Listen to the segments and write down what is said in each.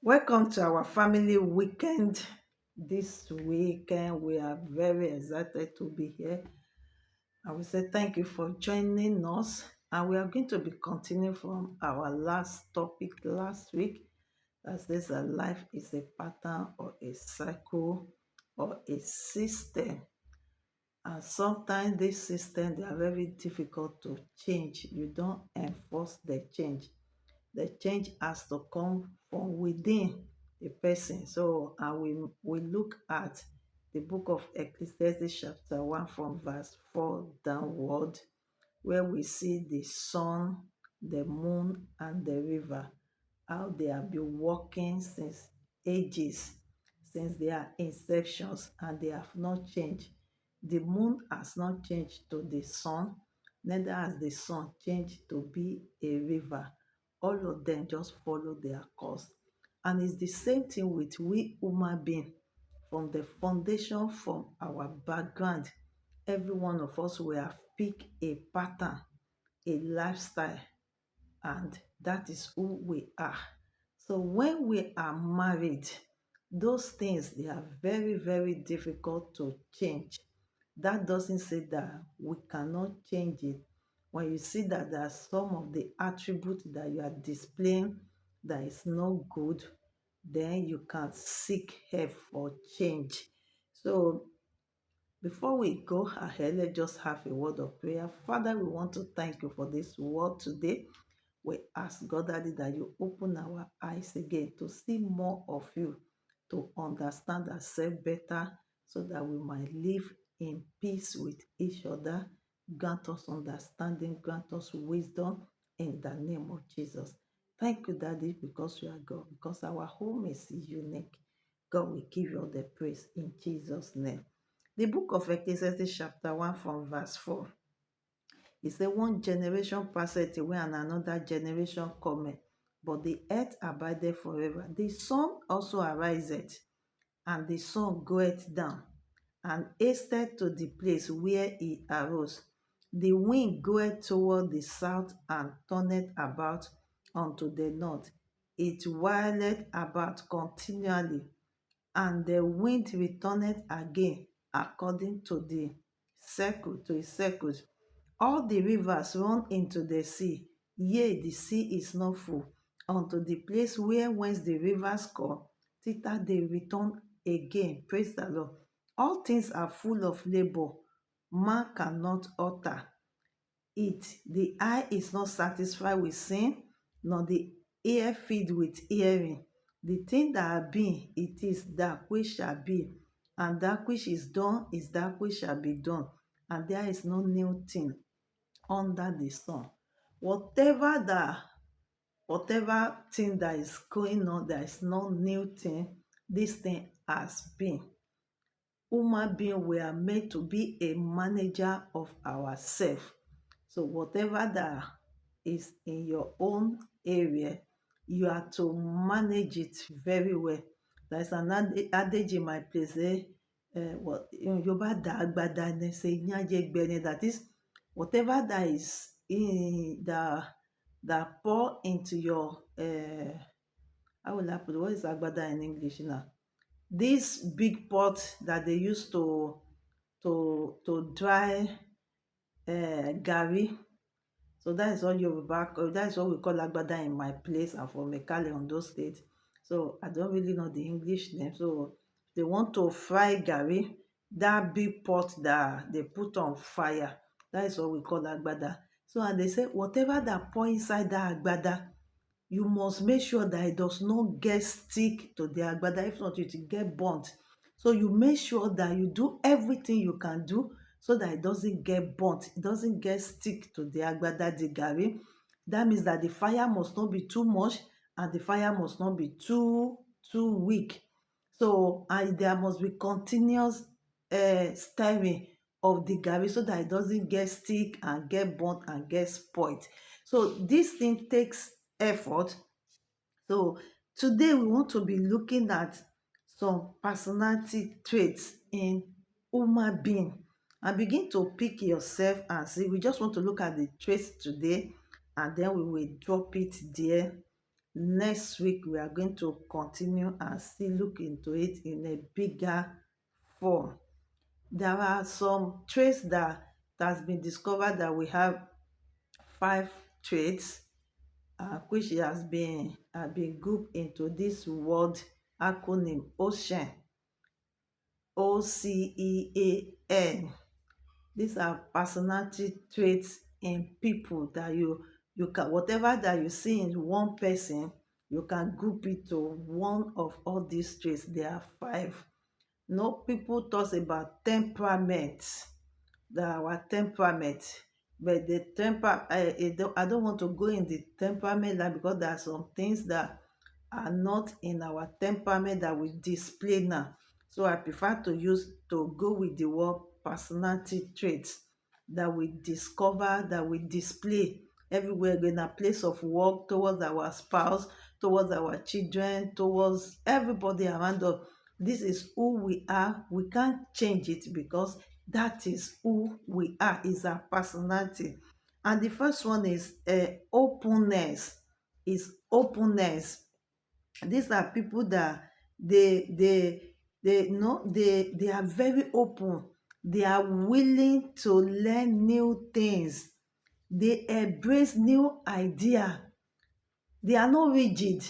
Welcome to our family weekend. This weekend, we are very excited to be here. I will say thank you for joining us. And we are going to be continuing from our last topic last week. That says that life is a pattern or a cycle or a system. And sometimes this system they are very difficult to change. You don't enforce the change has to come from within the person. So and we look at the book of Ecclesiastes chapter 1 from verse 4 downward, where we see the sun, the moon, and the river, how they have been working since ages, since their inceptions, and they have not changed. The moon has not changed to the sun, neither has the sun changed to be a river. All of them just follow their course. And it's the same thing with we human being. From the foundation, from our background, every one of us will have picked a pattern, a lifestyle, and that is who we are. So when we are married, those things they are very, very difficult to change. That doesn't say that we cannot change it. When you see that there are some of the attributes that you are displaying that is not good, then you can seek help for change. So before we go ahead, let's just have a word of prayer. Father, we want to thank you for this word today. We ask God Daddy, that you open our eyes again to see more of you, to understand ourselves better, so that we might live in peace with each other. Grant us understanding, grant us wisdom in the name of Jesus. Thank you, Daddy, because you are God, because our home is unique. God will give you all the praise in Jesus' name. The book of Ecclesiastes, chapter 1, from verse 4. He said, one generation passeth away and another generation cometh, but the earth abideth forever. The sun also ariseth, and the sun goeth down, and hasteth to the place where he arose. The wind goeth toward the south, and turneth about unto the north. It whirleth about continually, and the wind returneth again according to the circle, to his circles. All the rivers run into the sea, yea, the sea is not full, unto the place where whence the rivers come, thither they return again. Praise the Lord. All things are full of labor, man cannot utter it. The eye is not satisfied with sin, nor the ear filled with hearing. The thing that have been, it is that which shall be, and that which is done is that which shall be done, and there is no new thing under the sun. Whatever that, whatever thing that is going on, there is no new thing. This thing has been. Human being, we are made to be a manager of ourselves. So whatever that is in your own area, you are to manage it very well. There's an adage in my place, what Yoruba da agbada ni say nyaje gbeni, that is whatever that is in that pour into your how will I put it? What is agbada in English now? This big pot that they use to dry garri. So that is what that is what we call agbada in my place and for Mekale Ondo State. So I don't really know the English name. So if they want to fry garri, that big pot that they put on fire, that is what we call agbada. So and they say whatever that pour inside that agbada, you must make sure that it does not get stick to the agbada. If not, it will get burnt. So you make sure that you do everything you can do so that it doesn't get burnt, it doesn't get stick to the agbada, the garri. That means that the fire must not be too much and the fire must not be too weak. So and there must be continuous stirring of the garri so that it doesn't get stick and get burnt and get spoiled. So this thing takes effort. So today we want to be looking at some personality traits in human being, and begin to pick yourself and see. We just want to look at the traits today, and then we will drop it there. next week we are going to continue and still look into it in a bigger form. There are some traits that has been discovered that we have 5 traits, which has been grouped into this word acronym OCEAN. OCEAN. These are personality traits in people that you can, whatever that you see in one person, you can group it to one of all these traits. There are 5. No, people talk about temperament, that our temperament, but the I don't want to go in the temperament line, because there are some things that are not in our temperament that we display now. So I prefer to go with the word personality traits that we discover, that we display everywhere, in a place of work, towards our spouse, towards our children, towards everybody around us. This is who we are. We can't change it, because that is who we are, is our personality. And the first one is openness. Is openness. These are people that they are very open. They are willing to learn new things. They embrace new idea. They are not rigid.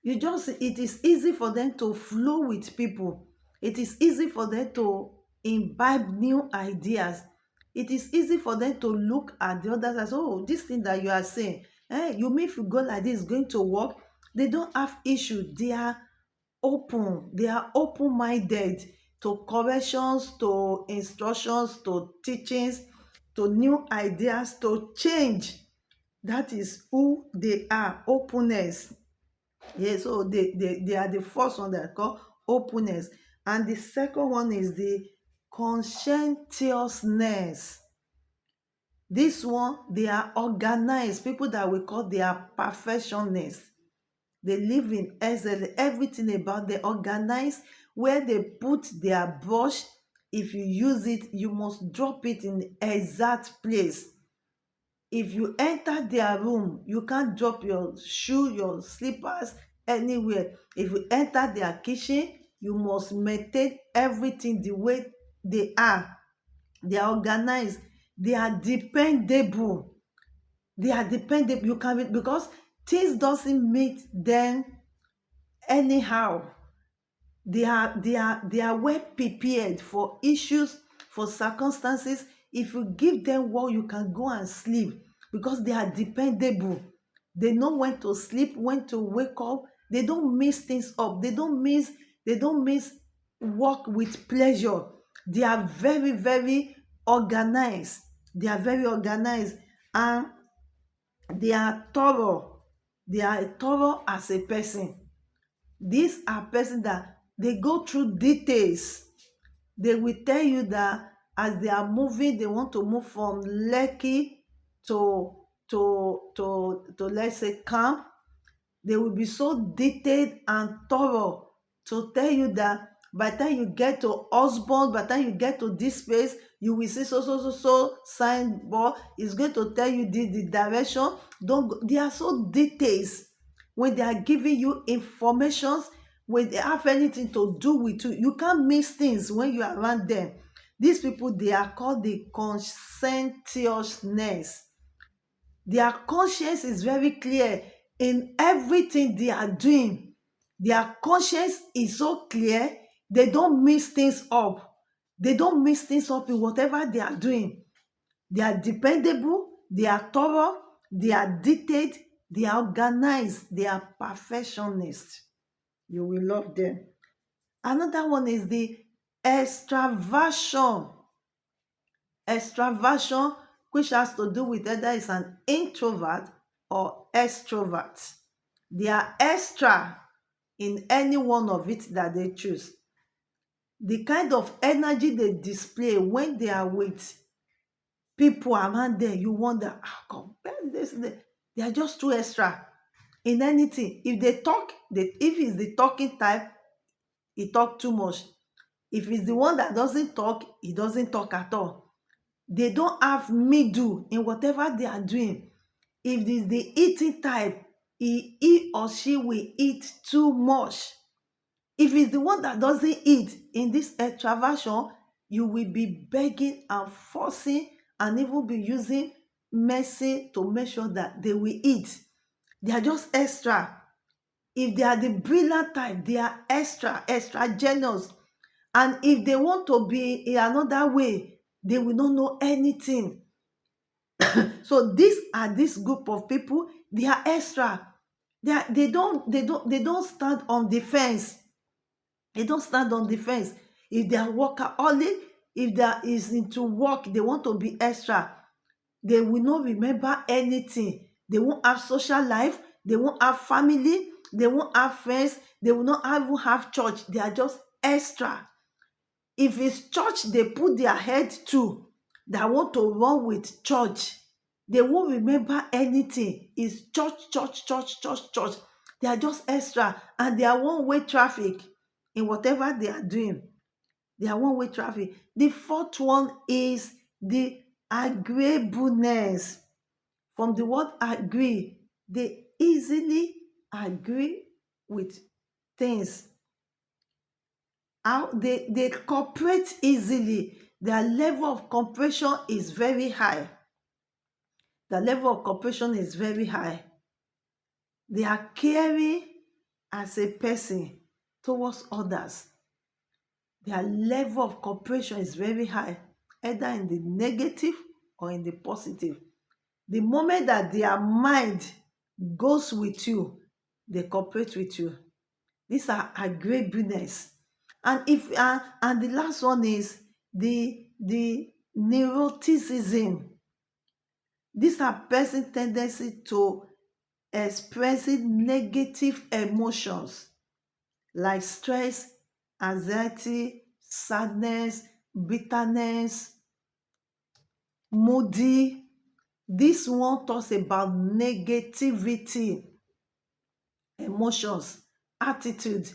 It is easy for them to flow with people. It is easy for them to imbibe new ideas. It is easy for them to look at the other side. Oh, this thing that you are saying, you mean if you go like this, it's going to work? They don't have issue. They are open. They are open-minded to corrections, to instructions, to teachings, to new ideas, to change. That is who they are. Openness. Yeah, so they are the first one that are called openness. And the second one is the conscientiousness. This one, they are organized. People that we call, they are perfectionists. They live in excellence. Everything about they organize. Where they put their brush, if you use it, you must drop it in the exact place. If you enter their room, you can't drop your shoe, your slippers anywhere. If you enter their kitchen, you must maintain everything the way they are. They are organized. They are dependable. They are dependable. You can be, because things doesn't meet them anyhow. They are well prepared for issues, for circumstances. If you give them what, you can go and sleep, because they are dependable. They know when to sleep, when to wake up. They don't mix things up. They don't miss work with pleasure. They are very, very organized. They are very organized, and they are thorough. They are thorough as a person. These are persons that they go through details. They will tell you that as they are moving, they want to move from Lekki to let's say camp. They will be so detailed and thorough to tell you that by the time you get to Osborne, by the time you get to this place, you will see so signboard. It's going to tell you the direction. Don't go. They are so details. When they are giving you informations, when they have anything to do with you, you can't miss things when you are around them. These people, they are called the conscientiousness. Their conscience is very clear in everything they are doing. Their conscience is so clear, they don't mix things up. They don't mix things up in whatever they are doing. They are dependable, they are thorough, they are detailed, they are organized, they are perfectionists. You will love them. Another one is the extraversion. Extraversion, which has to do with whether it's an introvert or extrovert. They are extra in any one of it that they choose. The kind of energy they display when they are with people around them, you wonder, compare this. They are just too extra in anything. If they talk, if it's the talking type, he talk too much. If it's the one that doesn't talk, he doesn't talk at all. They don't have middle in whatever they are doing. If it's the eating type, he or she will eat too much. If it's the one that doesn't eat in this extraversion, you will be begging and forcing and even be using mercy to make sure that they will eat. They are just extra. If they are the brilliant type, they are extra genius. And if they want to be in another way, they will not know anything. So these are this group of people, they are extra. They don't stand on defense. They don't stand on defense. If they are workaholic, if there is into work, they want to be extra. They will not remember anything. They won't have social life. They won't have family. They won't have friends. They will not even have church. They are just extra. If it's church they put their head to, that want to run with church, they won't remember anything. It's church, church, church, church, church. They are just extra, and they are one-way traffic in whatever they are doing. They are one-way traffic. The fourth one is the agreeableness. From the word agree, they easily agree with things. How they cooperate easily. Their level of cooperation is very high. The level of cooperation is very high. They are caring as a person towards others. Their level of cooperation is very high, either in the negative or in the positive. The moment that their mind goes with you, they cooperate with you. These are agreeableness. And the last one is the neuroticism. These are person tendency to expressing negative emotions like stress, anxiety, sadness, bitterness, moody. This one talks about negativity, emotions, attitude,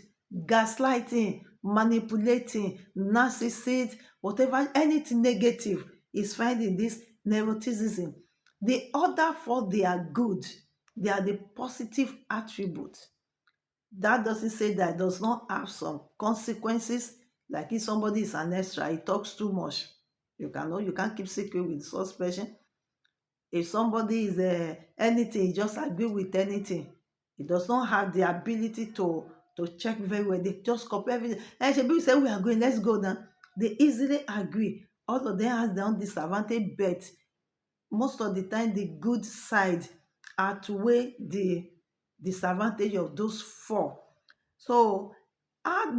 gaslighting, manipulating, narcissist, whatever, anything negative is found in this neuroticism. The other four, they are good. They are the positive attributes. That doesn't say that it does not have some consequences. Like if somebody is an extra, he talks too much. You can't keep secret with such person. If somebody is anything, he just agree with anything. He does not have the ability to check very well. They just copy everything. And people say we are going, let's go now. They easily agree. All of them has their own disadvantage, but most of the time the good side outweigh the disadvantage of those four. So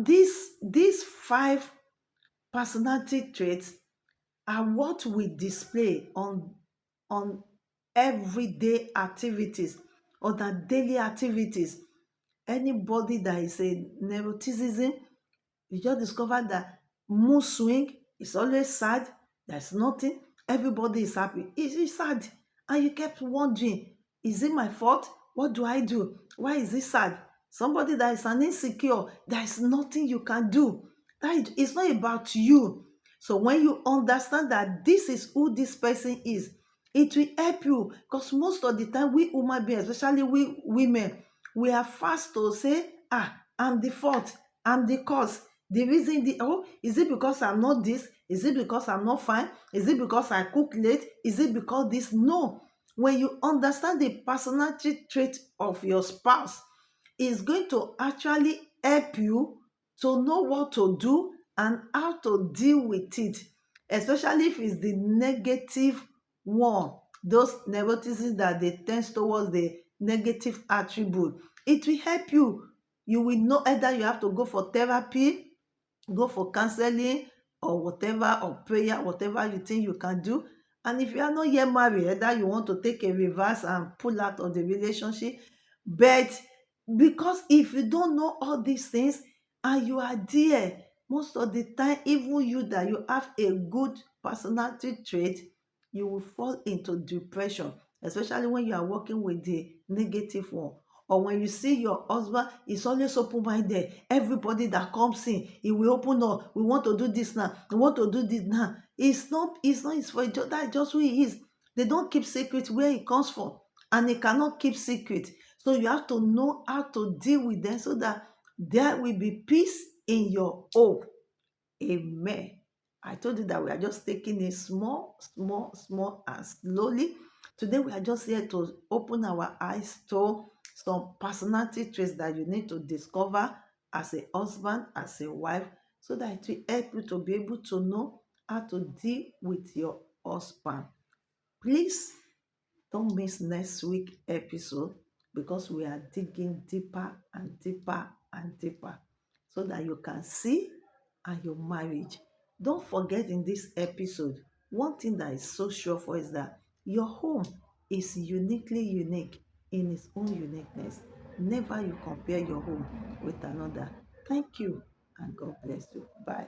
these five personality traits are what we display on everyday activities or the daily activities. Anybody that is a neuroticism, you just discover that mood swing is always sad. There's nothing. Everybody is happy. It's sad. And you kept wondering, is it my fault? What do I do? Why is it sad? Somebody that is an insecure, there is nothing you can do. It's not about you. So when you understand that this is who this person is, it will help you, because most of the time we human beings, especially we women, we are fast to say, I'm the fault, I'm the cause. The reason, is it because I'm not this? Is it because I'm not fine? Is it because I cook late? Is it because this? No. When you understand the personality trait of your spouse, it's going to actually help you to know what to do and how to deal with it, especially if it's the negative one, those neuroticism that they tend towards the negative attribute. It will help you. You will know either you have to go for therapy, go for counseling, or whatever, or prayer, whatever you think you can do. And if you are not yet married, either you want to take a reverse and pull out of the relationship. But because if you don't know all these things and you are there, most of the time, even you that you have a good personality trait, you will fall into depression, especially when you are working with the negative one. Or when you see your husband is always open-minded, everybody that comes in, he will open up. We want to do this now. We want to do this now. It's not his fault. That's just who he is. They don't keep secret where he comes from, and he cannot keep secret. So you have to know how to deal with them so that there will be peace in your home. Amen. I told you that we are just taking it small, small, small, and slowly. Today, we are just here to open our eyes to some personality traits that you need to discover as a husband, as a wife, so that it will help you to be able to know how to deal with your husband. Please don't miss next week episode because we are digging deeper and deeper and deeper so that you can see and your marriage. Don't forget in this episode, one thing that is so sure for is that your home is uniquely unique in its own uniqueness. Never you compare your home with another. Thank you and God bless you. Bye.